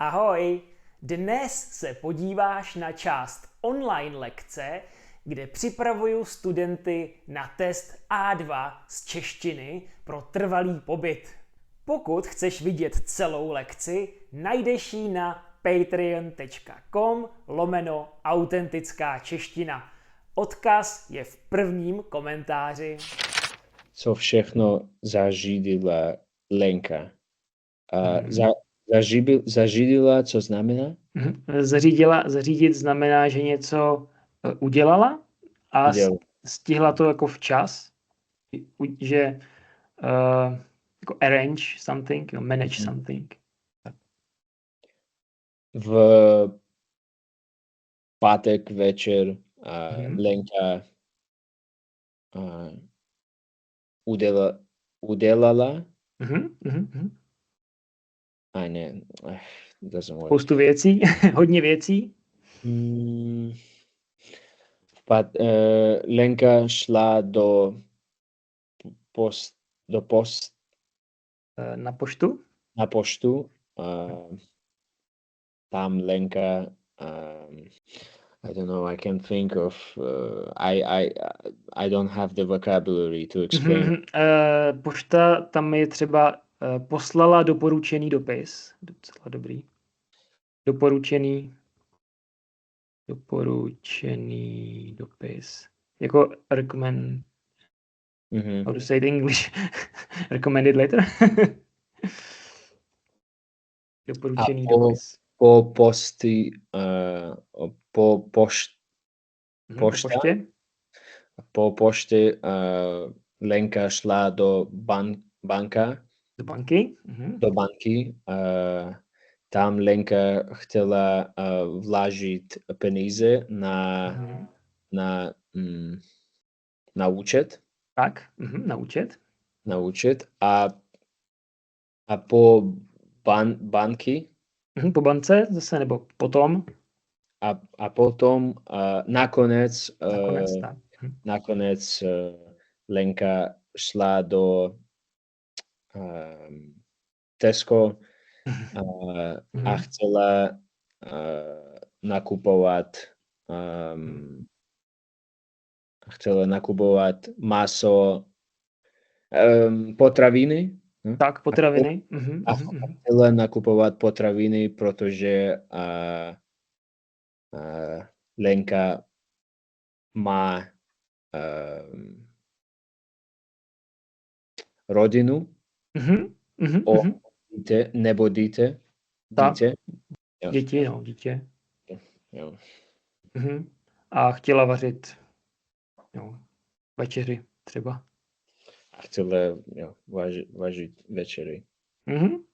Ahoj! Dnes se podíváš na část online lekce, kde připravuju studenty na test A2 z češtiny pro trvalý pobyt. Pokud chceš vidět celou lekci, najdeš ji na patreon.com/autentická čeština. Odkaz je v prvním komentáři. Co všechno zařídila Lenka. Zařídila, co znamená? Zařídit znamená, že něco udělala a stihla to jako včas, že jako arrange something, manage something. V pátek večer Lenka udělala a ne, doesn't work. Spoustu věcí, hodně věcí. Lenka šla na poštu. Tam Lenka I don't know, I can't think of I don't have the vocabulary to explain. Pošta, tam je třeba poslala doporučený dopis. Docela dobrý. Doporučený dopis. Jako recommend. How to say it in English? Recommended letter? Doporučený dopis. Po poště Lenka šla do banky. Do banky. Tam Lenka chtěla vložit peníze na účet. Tak, na účet. A po banky. Po bance zase, nebo potom? A potom nakonec Lenka šla do Tesco a chtěla nakupovat maso, potraviny. Tak, potraviny. A chtěla nakupovat potraviny, protože Lenka má rodinu. Nebo dítě. Dítě. Jo. A chtěla vařit večeři třeba. A chtěla vařit večeři.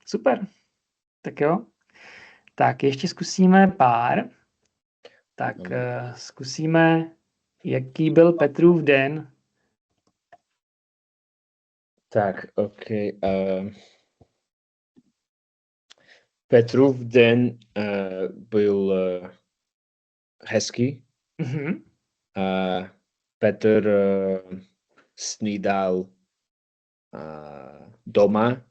Super. Tak jo. Tak ještě zkusíme pár. Tak zkusíme, jaký byl Petrův den. Tak, OK. Petrův den byl hezký. Petr snídal doma.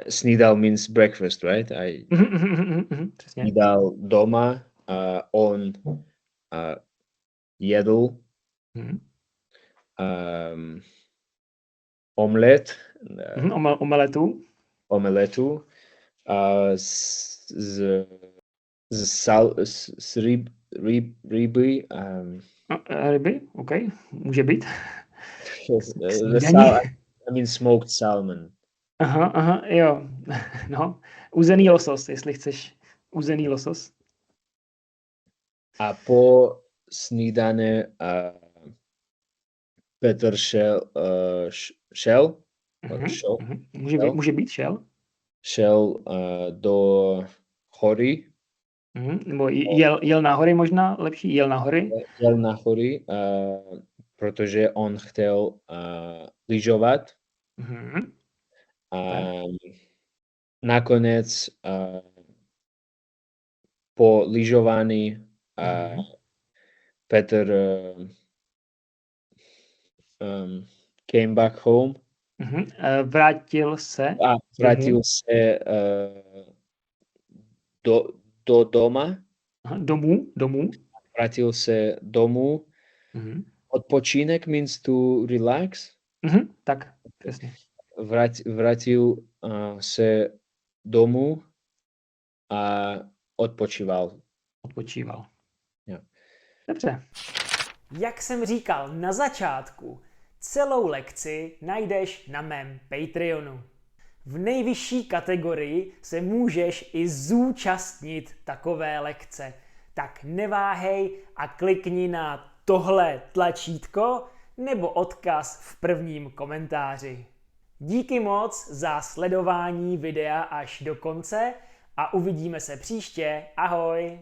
Snídal means breakfast, right? Snídal doma. On jedl omeletu z ryby. Ryby? OK, může být. I mean smoked salmon. Aha, jo. No, uzený losos, jestli chceš uzený losos. A po snídani Petr šel. Může být šel. Šel do hory. Nebo jel na hory možná, lepší, jel na hory. Jel na hory, protože on chtěl lyžovat. Nakonec po lyžování Petr came back home. Vrátil se do doma, Aha, domů. vrátil se domů. Mhm. Odpočinek means to relax. Tak, přesně. Vrátil se domů a odpočíval. Yeah. Dobře. Jak jsem říkal na začátku, celou lekci najdeš na mém Patreonu. V nejvyšší kategorii se můžeš i zúčastnit takové lekce. Tak neváhej a klikni na tohle tlačítko nebo odkaz v prvním komentáři. Díky moc za sledování videa až do konce a uvidíme se příště. Ahoj!